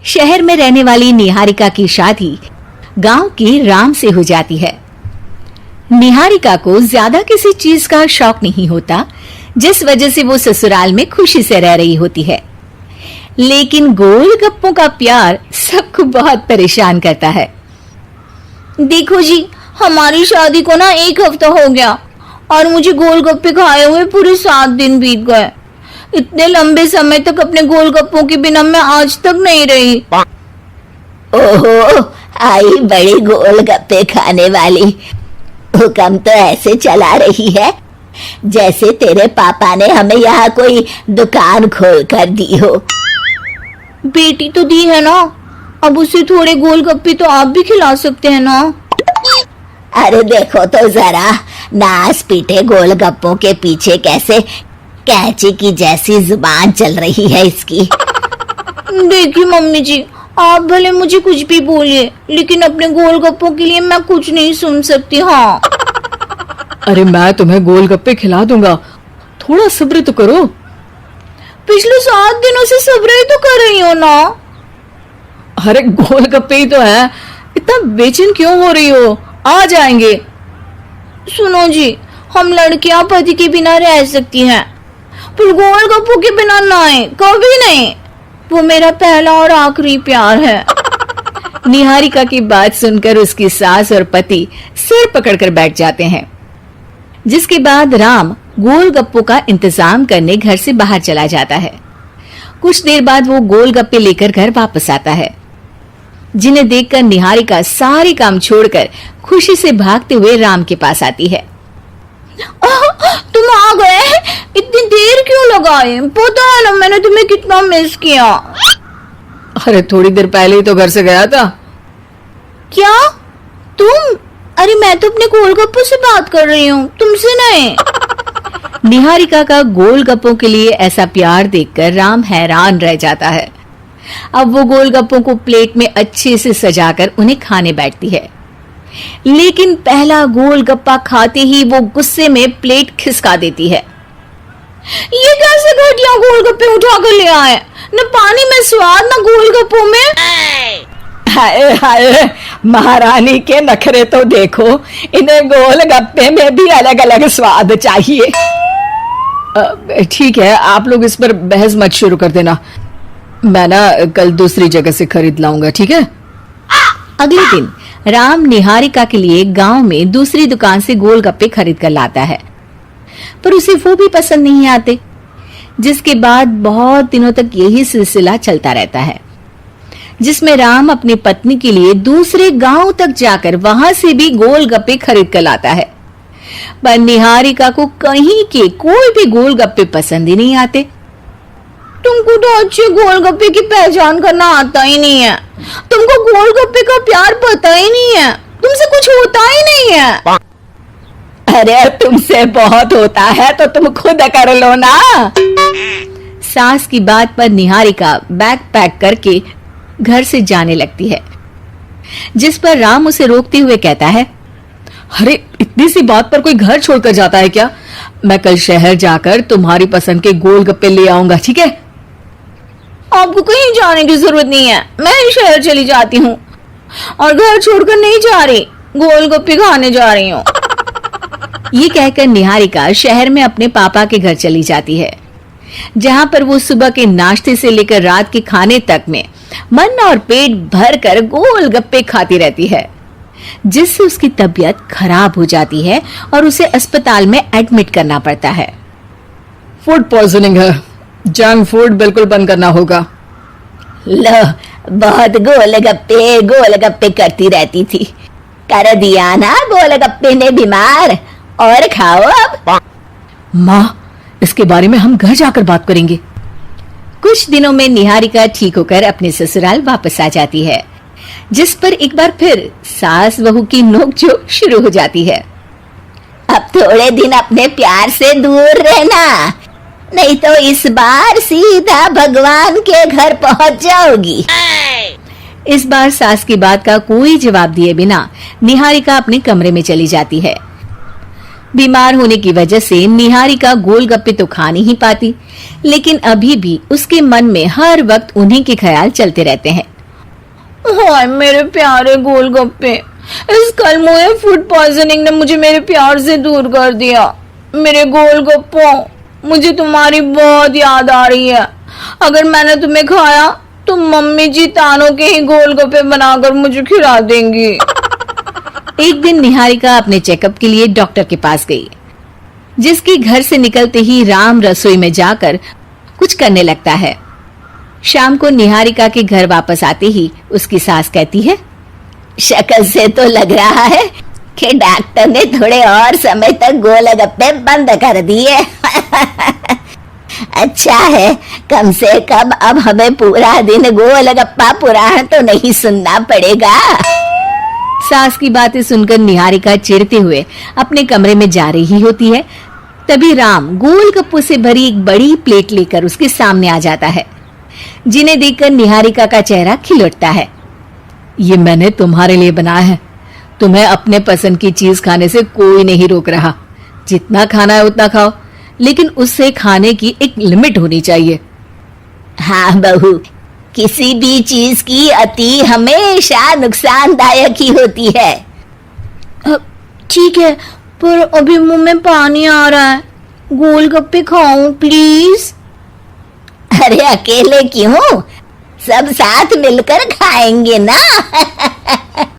शहर में रहने वाली निहारिका की शादी गांव की राम से हो जाती है। निहारिका को ज्यादा किसी चीज का शौक नहीं होता, जिस वजह से वो ससुराल में खुशी से रह रही होती है। लेकिन गोलगप्पों का प्यार सबको बहुत परेशान करता है। देखो जी, हमारी शादी को ना 1 हफ्ता हो गया और मुझे गोलगप्पे खाए हुए पूरे 7 दिन बीत गए। इतने लंबे समय तक अपने गोलगप्पों के बिना मैं आज तक नहीं रही। ओहो, आई बड़ी गोलगप्पे खाने वाली। हुक्म तो ऐसे चला रही है जैसे तेरे पापा ने हमें यहाँ कोई दुकान खोल कर दी हो। बेटी तो दी है ना, अब उसे थोड़े गोलगप्पे तो आप भी खिला सकते हैं ना। अरे देखो तो जरा, नास पीटे गोलगप्पों के पीछे कैसे कैंची की जैसी जुबान चल रही है इसकी। देखिए मम्मी जी, आप भले मुझे कुछ भी बोलिए, लेकिन अपने गोलगप्पों के लिए मैं कुछ नहीं सुन सकती। हाँ, अरे मैं तुम्हें गोलगप्पे खिला दूंगा, थोड़ा सब्र तो करो। पिछले 7 दिनों से सब्र ही तो कर रही हो ना। अरे गोलगप्पे ही तो है, इतना बेचैन क्यों हो रही हो? आ जाएंगे। सुनो जी, हम लड़कियां पति के बिना रह सकती हैं, पर गोलगप्पों के बिना नहीं, कभी नहीं। वो मेरा पहला और आखिरी प्यार है। निहारिका की बात सुनकर उसकी सास और पति सिर पकड़कर बैठ जाते हैं। जिसके बाद राम गोलगप्पों का इंतजाम करने घर से बाहर चला जाता है। कुछ देर बाद वो गोलगप्पे लेकर घर वापस आता है, जिन्हें देखकर निहारिका सारे काम छोड़कर खुशी से भागते हुए राम के पास आती है। तुम आ गए? इतनी देर क्यों लगाए? पता है ना मैंने तुम्हें कितना मिस किया। अरे थोड़ी देर पहले ही तो घर से गया था। क्या तुम? अरे मैं तो अपने गोलगप्पों से बात कर रही हूँ, तुमसे नहीं। निहारिका का गोलगप्पों के लिए ऐसा प्यार देखकर राम हैरान रह जाता है। अब वो गोलगप्पों को प्लेट में अच्छे से सजाकर उन्हें खाने बैठती है, लेकिन पहला गोलगप्पा खाते ही वो गुस्से में प्लेट खिसका देती है। ये कैसे घटिया गोलगप्पे उठा कर ले आए? न पानी में स्वाद, न गोलगप्पों में। हाय हाय, महारानी के नखरे तो देखो, इन्हें गोलगप्पे में भी अलग अलग स्वाद चाहिए। ठीक है, आप लोग इस पर बहस मत शुरू कर देना, मैं ना कल दूसरी जगह से खरीद लाऊंगा, ठीक है? अगले दिन राम निहारिका के लिए गांव में दूसरी दुकान से गोलगप्पे खरीद कर लाता है, पर उसे वो भी पसंद नहीं आते। जिसके बाद बहुत दिनों तक यही सिलसिला चलता रहता है, जिसमें राम अपनी पत्नी के लिए दूसरे गांव तक जाकर वहां से भी गोलगप्पे खरीद कर लाता है, पर निहारिका को कहीं के कोई भी गोलगप्पे पसंद ही नहीं आते। तुमको तो अच्छे गोलगप्पे की पहचान करना आता ही नहीं है। तुमको गोलगप्पे का प्यार पता ही नहीं है, तुमसे कुछ होता ही नहीं है। अरे तुमसे बहुत होता है तो तुम खुद कर लो ना। सास की बात पर निहारिका बैग पैक करके घर से जाने लगती है, जिस पर राम उसे रोकते हुए कहता है, अरे इतनी सी बात पर कोई घर छोड़कर जाता है क्या? मैं कल शहर जाकर तुम्हारी पसंद के गोलगप्पे ले आऊंगा, ठीक है? आपको कहीं जाने की जरूरत नहीं है, मैं ही शहर चली जाती हूँ और घर छोड़कर नहीं जा रही, गोलगप्पे खाने जा रही हूँ। ये कहकर निहारिका शहर में अपने पापा के घर चली जाती है, जहां पर वो सुबह के नाश्ते से लेकर रात के खाने तक में मन और पेट भर कर गोलगप्पे खाती रहती है, जिससे उसकी तबीयत खराब हो जाती है और उसे अस्पताल में एडमिट करना पड़ता है। फूड पॉइजनिंग है, जंक फूड बिल्कुल बंद करना होगा। लो, बहुत गोलगप्पे गोलगप्पे करती रहती थी, कर दिया ना गोलगप्पे ने बीमार। और खाओ अब। माँ, इसके बारे में हम घर जाकर बात करेंगे। कुछ दिनों में निहारिका ठीक होकर अपने ससुराल वापस आ जाती है, जिस पर एक बार फिर सास बहू की नोकझोंक शुरू हो जाती है। अब थोड़े दिन अपने प्यार से दूर रहना, नहीं तो इस बार सीधा भगवान के घर पहुंच जाओगी। इस बार सास की बात का कोई जवाब दिए बिना निहारिका अपने कमरे में चली जाती है। बीमार होने की वजह से निहारिका गोलगप्पे तो खा नहीं पाती, लेकिन अभी भी उसके मन में हर वक्त उन्हीं के ख्याल चलते रहते हैं। हाय मेरे प्यारे गोलगप्पे, इस कलमुए फूड पॉइजनिंग ने मुझे मेरे प्यार से दूर कर दिया। मेरे गोलगप्पों, मुझे तुम्हारी बहुत याद आ रही है। अगर मैंने तुम्हें खाया तो मम्मी जी तानों के ही गोलगप्पे बनाकर मुझे खिला देंगी। एक दिन निहारिका अपने चेकअप के लिए डॉक्टर के पास गई, जिसके घर से निकलते ही राम रसोई में जाकर कुछ करने लगता है। शाम को निहारिका के घर वापस आते ही उसकी सास कहती है, शक्ल से तो लग रहा है कि डॉक्टर ने थोड़े और समय तक गोलगप्पे बंद कर दिए। अच्छा है, कम से कम अब हमें पूरा दिन गोलगप्पा पुराण तो नहीं सुनना पड़ेगा। सास की बातें सुनकर निहारिका चिढ़ते हुए अपने कमरे में जा रही होती है। तभी राम गोलगप्पों से भरी एक बड़ी प्लेट लेकर उसके सामने आ जाता है, जिन्हें देखकर निहारिका का चेहरा खिल उठता है। ये मैंने तुम्हारे लिए बनाया है। तुम्हें अपने पसंद की चीज खाने से कोई नहीं रोक रहा। जितना खाना है उतना खाओ, लेकिन उससे खाने की एक लिमिट होनी चाहिए। हाँ बहू, किसी भी चीज की अति हमेशा नुकसानदायक ही होती है। ठीक है, पर अभी मुंह में पानी आ रहा है। गोलगप्पे खाऊं प्लीज? अरे अकेले क्यों, सब साथ मिलकर खाएंगे ना।